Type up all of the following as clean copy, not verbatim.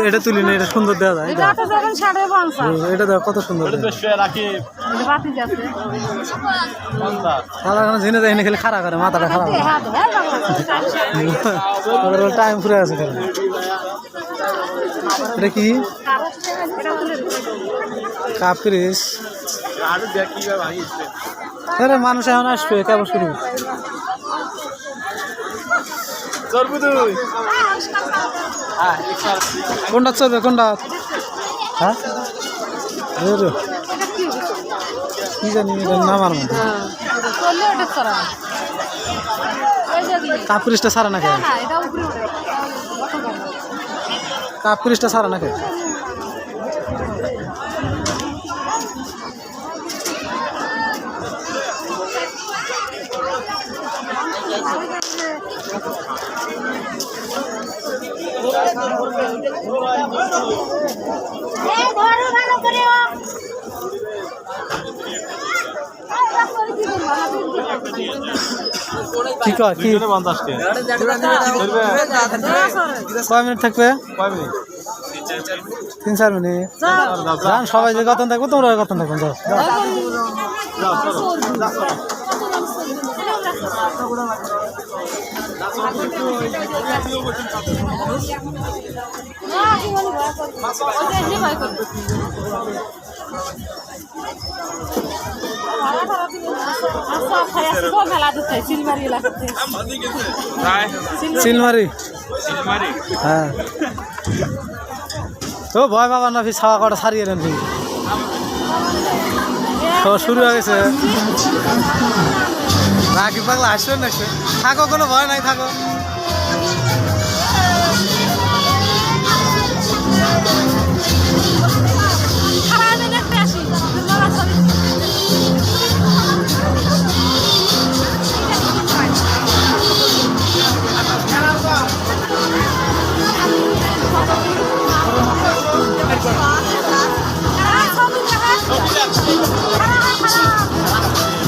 এটা তুলি না, এটা সুন্দর দেওয়া যায়। এটা দেওয়া কত সুন্দর, জেনে যায় খেলে খারাপ করে, মাথাটা খারাপ টাইম ফুরে আছে। এটা কি কাপ্রিস? আরে মানুষ এখন আসবে কেবল শুরু। কোনটা চলবে কোনটা? হ্যাঁ কি জানি নামার মধ্যে কাপ্রিসটা সারা না খেয়ে, কাপ্রিসটা সারা না খেয়ে। ঠিক আছে, কি কয় মিনিট থাকবে? 3-4 মিনিট। সবাই যে গতন থাকবো, তোমরা গতন থাকবেন। যাও সিলমারি। হ্যাঁ তো ভয় পাবা না, ছাওয়া কটা সারিয়ে নেন। তো শুরু হয়ে গেছে। রাখি পাগলা আসবেন না, থাকো, কোনো ভয় নাই, থাকো।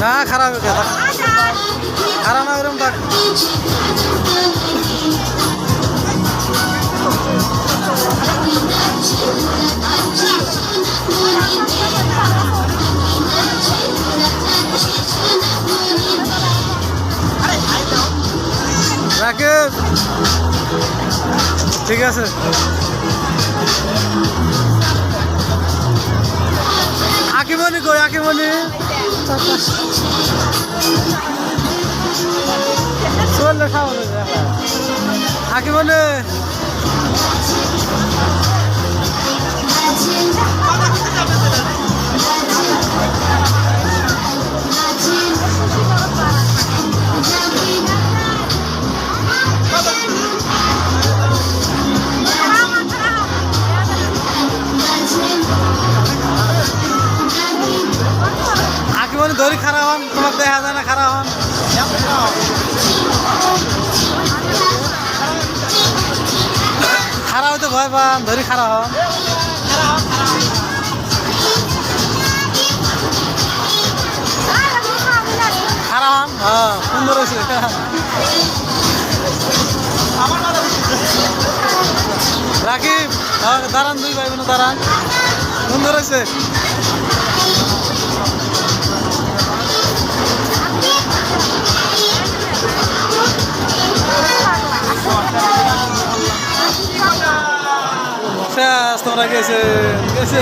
না খারাপ খারাপ না এরকম থাক। রাকেশ ঠিক আছে। আকিমনি কই? আকিমনি চললে খাওয়া আকিমনি ধরি খারাপ হন, তোমার দেখা যায় না খারাপ হন। খারাপ হইতে ভয় পান, ধরি খারাপ হন। খারাপ হন, হ্যাঁ সুন্দর হয়েছে। রাকিব দাঁড়ান, দুই ভাই বোন দাঁড়ান, সুন্দর হয়েছে। তোমরা গেছে গেছে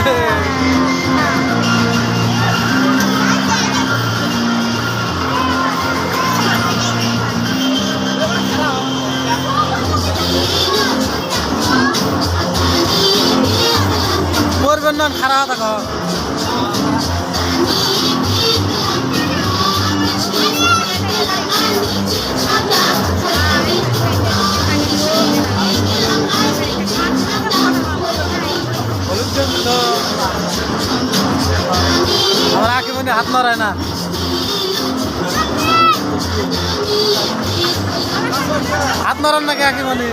করবেন না, খারাপ থাকো। আমার আঁকি মনে হাত মারায় না, হাত মারান নাকি আঁকি মনে?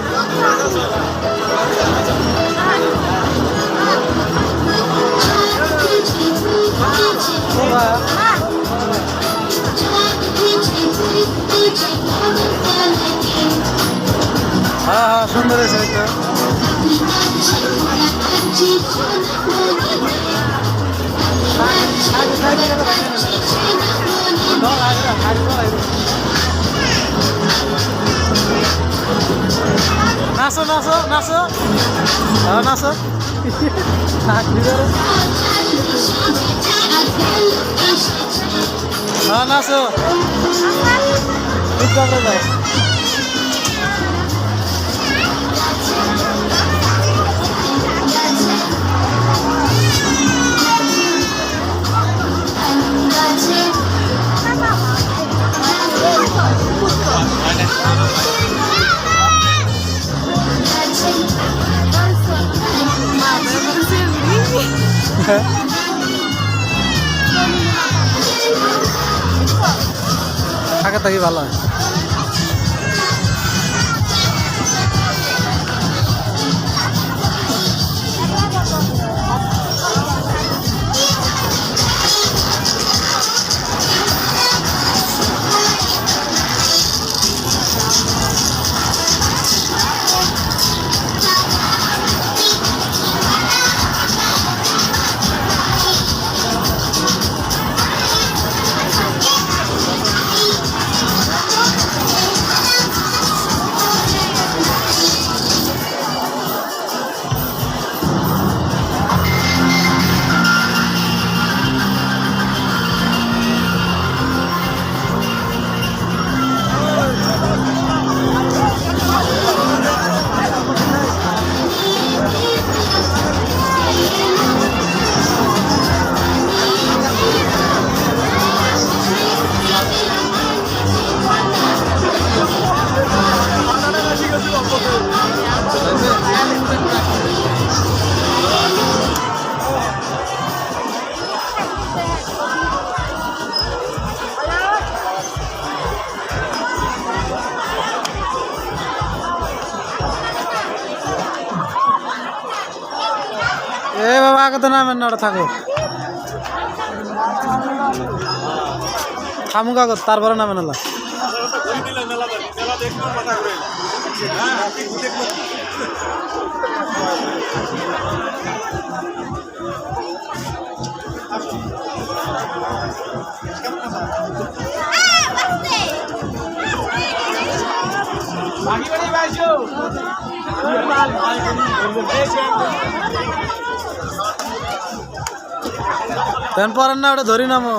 নাচো নাচো নাচো নাচো নাচো থাকা থাকি ভালো হয়। এ বাবা আগে তো নামেন না, থাকো থামুক আগত তারপরে নামেন না। তেন পরেন না, ওটা ধরি নামো।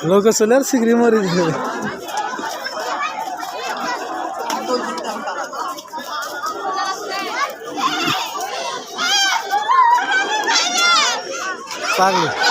লোক চলে আর সিগড়ি মরি যাবে। পাগল